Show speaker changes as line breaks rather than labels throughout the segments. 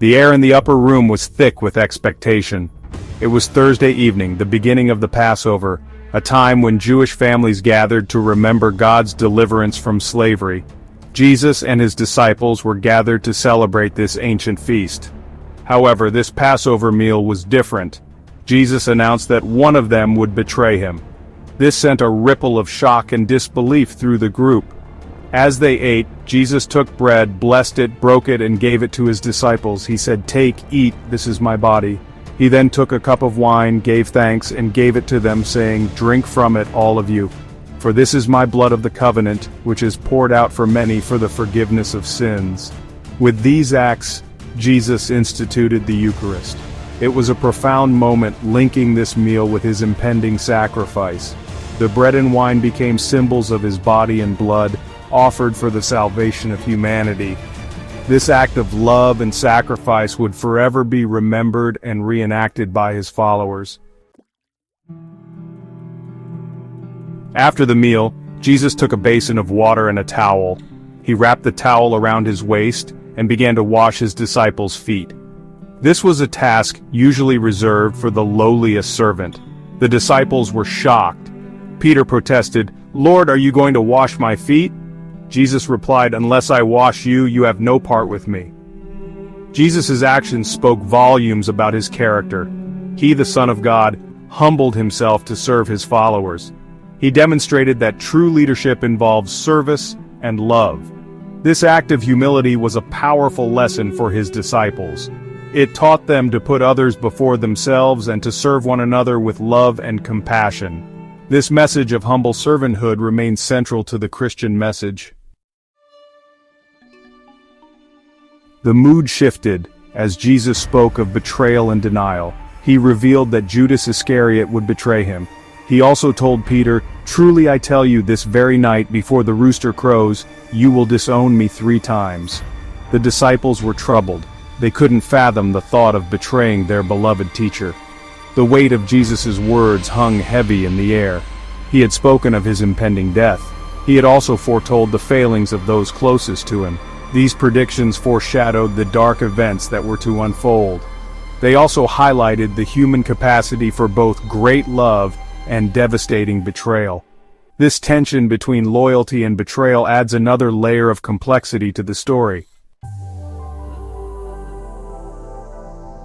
The air in the upper room was thick with expectation. It was Thursday evening, the beginning of the Passover, a time when Jewish families gathered to remember God's deliverance from slavery. Jesus and his disciples were gathered to celebrate this ancient feast. However, this Passover meal was different. Jesus announced that one of them would betray him. This sent a ripple of shock and disbelief through the group. As they ate, Jesus took bread, blessed it, broke it, and gave it to his disciples. He said, "Take, eat, this is my body." He then took a cup of wine, gave thanks, and gave it to them, saying, "Drink from it, all of you. For this is my blood of the covenant, which is poured out for many for the forgiveness of sins." With these acts, Jesus instituted the Eucharist. It was a profound moment linking this meal with his impending sacrifice. The bread and wine became symbols of his body and blood, offered for the salvation of humanity. This act of love and sacrifice would forever be remembered and reenacted by his followers. After the meal, Jesus took a basin of water and a towel. He wrapped the towel around his waist and began to wash his disciples' feet. This was a task usually reserved for the lowliest servant. The disciples were shocked. Peter protested, "Lord, are you going to wash my feet?" Jesus replied, "Unless I wash you, you have no part with me." Jesus' actions spoke volumes about his character. He, the Son of God, humbled himself to serve his followers. He demonstrated that true leadership involves service and love. This act of humility was a powerful lesson for his disciples. It taught them to put others before themselves and to serve one another with love and compassion. This message of humble servanthood remains central to the Christian message. The mood shifted as Jesus spoke of betrayal and denial. He revealed that Judas Iscariot would betray him. He also told Peter, "Truly I tell you, this very night before the rooster crows, you will disown me 3 times." The disciples were troubled. They couldn't fathom the thought of betraying their beloved teacher. The weight of Jesus' words hung heavy in the air. He had spoken of his impending death. He had also foretold the failings of those closest to him. These predictions foreshadowed the dark events that were to unfold. They also highlighted the human capacity for both great love and devastating betrayal. This tension between loyalty and betrayal adds another layer of complexity to the story.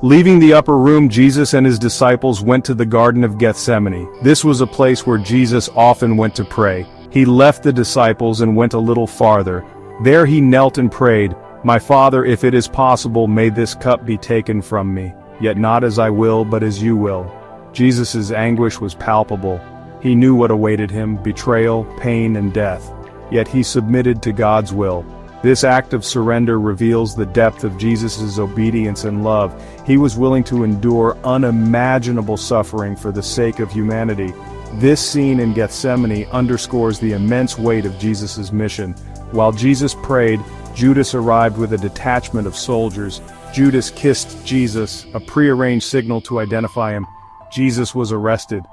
Leaving the upper room, Jesus and his disciples went to the Garden of Gethsemane. This was a place where Jesus often went to pray. He left the disciples and went a little farther. There he knelt and prayed, "My Father, if it is possible, may this cup be taken from me. Yet not as I will, but as you will." Jesus' anguish was palpable. He knew what awaited him: betrayal, pain, and death. Yet he submitted to God's will. This act of surrender reveals the depth of Jesus' obedience and love. He was willing to endure unimaginable suffering for the sake of humanity. This scene in Gethsemane underscores the immense weight of Jesus' mission. While Jesus prayed, Judas arrived with a detachment of soldiers. Judas kissed Jesus, a prearranged signal to identify him. Jesus was arrested.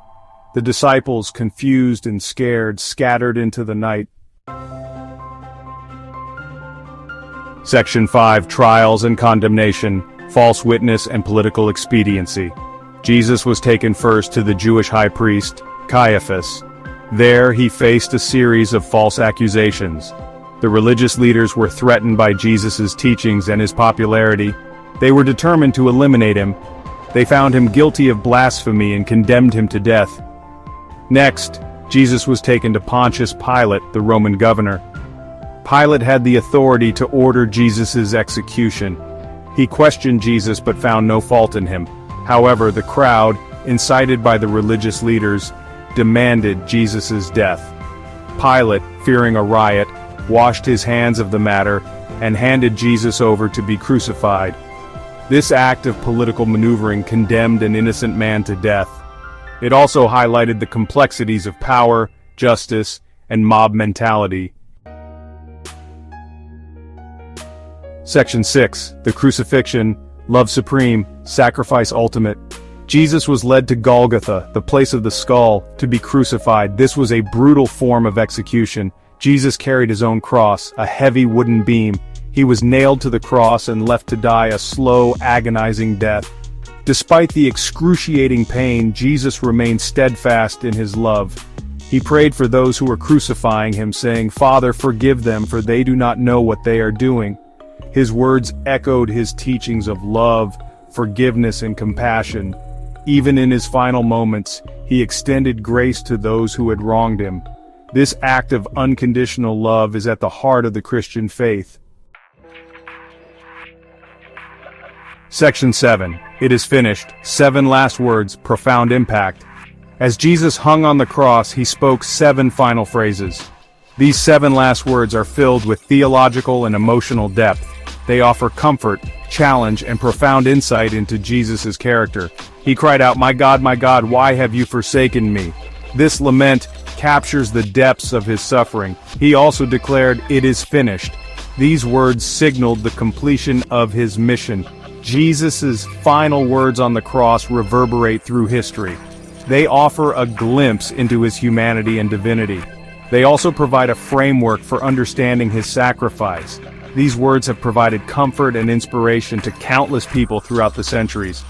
The disciples, confused and scared, scattered into the night. Section 5. Trials and Condemnation, False Witness and Political Expediency. Jesus was taken first to the Jewish high priest, Caiaphas. There he faced a series of false accusations. The religious leaders were threatened by Jesus' teachings and his popularity. They were determined to eliminate him. They found him guilty of blasphemy and condemned him to death. Next, Jesus was taken to Pontius Pilate, the Roman governor. Pilate had the authority to order Jesus' execution. He questioned Jesus but found no fault in him. However, the crowd, incited by the religious leaders, demanded Jesus' death. Pilate, fearing a riot, washed his hands of the matter and handed Jesus over to be crucified. This act of political maneuvering condemned an innocent man to death. It also highlighted the complexities of power, justice, and mob mentality. Section 6. The Crucifixion, Love Supreme, Sacrifice Ultimate. Jesus was led to Golgotha, the place of the skull, to be crucified. This was a brutal form of execution. Jesus carried his own cross, a heavy wooden beam. He was nailed to the cross and left to die a slow, agonizing death. Despite the excruciating pain, Jesus remained steadfast in his love. He prayed for those who were crucifying him, saying, "Father, forgive them, for they do not know what they are doing." His words echoed his teachings of love, forgiveness, and compassion. Even in his final moments, he extended grace to those who had wronged him. This act of unconditional love is at the heart of the Christian faith. Section 7. It is finished. 7 last words, profound impact. As Jesus hung on the cross, he spoke 7 final phrases. These 7 last words are filled with theological and emotional depth. They offer comfort, challenge, and profound insight into Jesus' character. He cried out, my God, why have you forsaken me?" This lament captures the depths of his suffering. He also declared, "It is finished." These words signaled the completion of his mission. Jesus' final words on the cross reverberate through history. They offer a glimpse into his humanity and divinity. They also provide a framework for understanding his sacrifice. These words have provided comfort and inspiration to countless people throughout the centuries.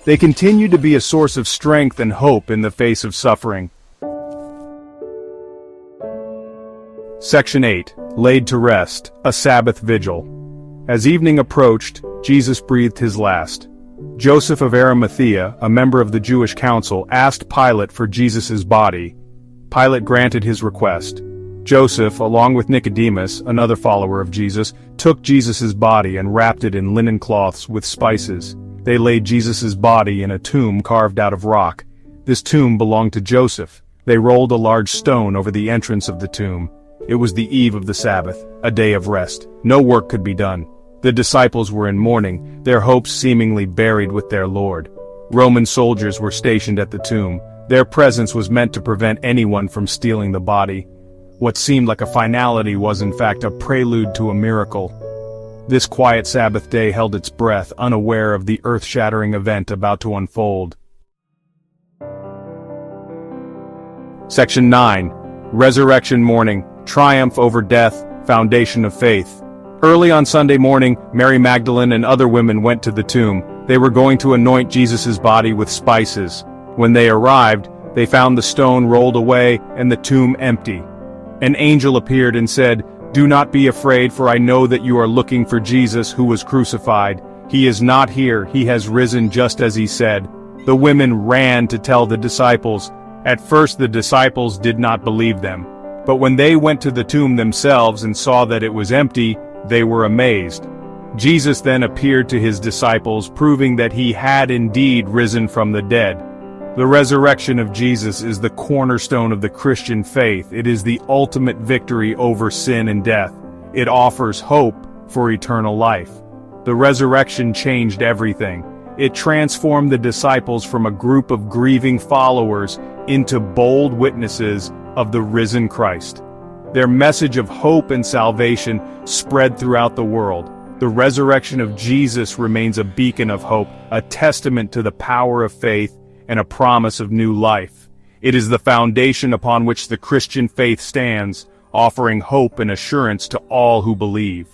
They continue to be a source of strength and hope in the face of suffering. Section 8. Laid to rest, a Sabbath vigil. As evening approached, Jesus breathed his last. Joseph of Arimathea, a member of the Jewish council, asked Pilate for Jesus' body. Pilate granted his request. Joseph, along with Nicodemus, another follower of Jesus, took Jesus' body and wrapped it in linen cloths with spices. They laid Jesus' body in a tomb carved out of rock. This tomb belonged to Joseph. They rolled a large stone over the entrance of the tomb. It was the eve of the Sabbath, a day of rest. No work could be done. The disciples were in mourning, their hopes seemingly buried with their Lord. Roman soldiers were stationed at the tomb. Their presence was meant to prevent anyone from stealing the body. What seemed like a finality was in fact a prelude to a miracle. This quiet Sabbath day held its breath, unaware of the earth-shattering event about to unfold. Section 9. Resurrection morning, triumph over death, foundation of faith. Early on Sunday morning, Mary Magdalene and other women went to the tomb. They were going to anoint Jesus' body with spices. When they arrived, they found the stone rolled away and the tomb empty. An angel appeared and said, "Do not be afraid, for I know that you are looking for Jesus who was crucified. He is not here, he has risen just as he said." The women ran to tell the disciples. At first the disciples did not believe them. But when they went to the tomb themselves and saw that it was empty, they were amazed. Jesus then appeared to his disciples, proving that he had indeed risen from the dead. The resurrection of Jesus is the cornerstone of the Christian faith. It is the ultimate victory over sin and death. It offers hope for eternal life. The resurrection changed everything. It transformed the disciples from a group of grieving followers into bold witnesses of the risen Christ. Their message of hope and salvation spread throughout the world. The resurrection of Jesus remains a beacon of hope, a testament to the power of faith, and a promise of new life. It is the foundation upon which the Christian faith stands, offering hope and assurance to all who believe.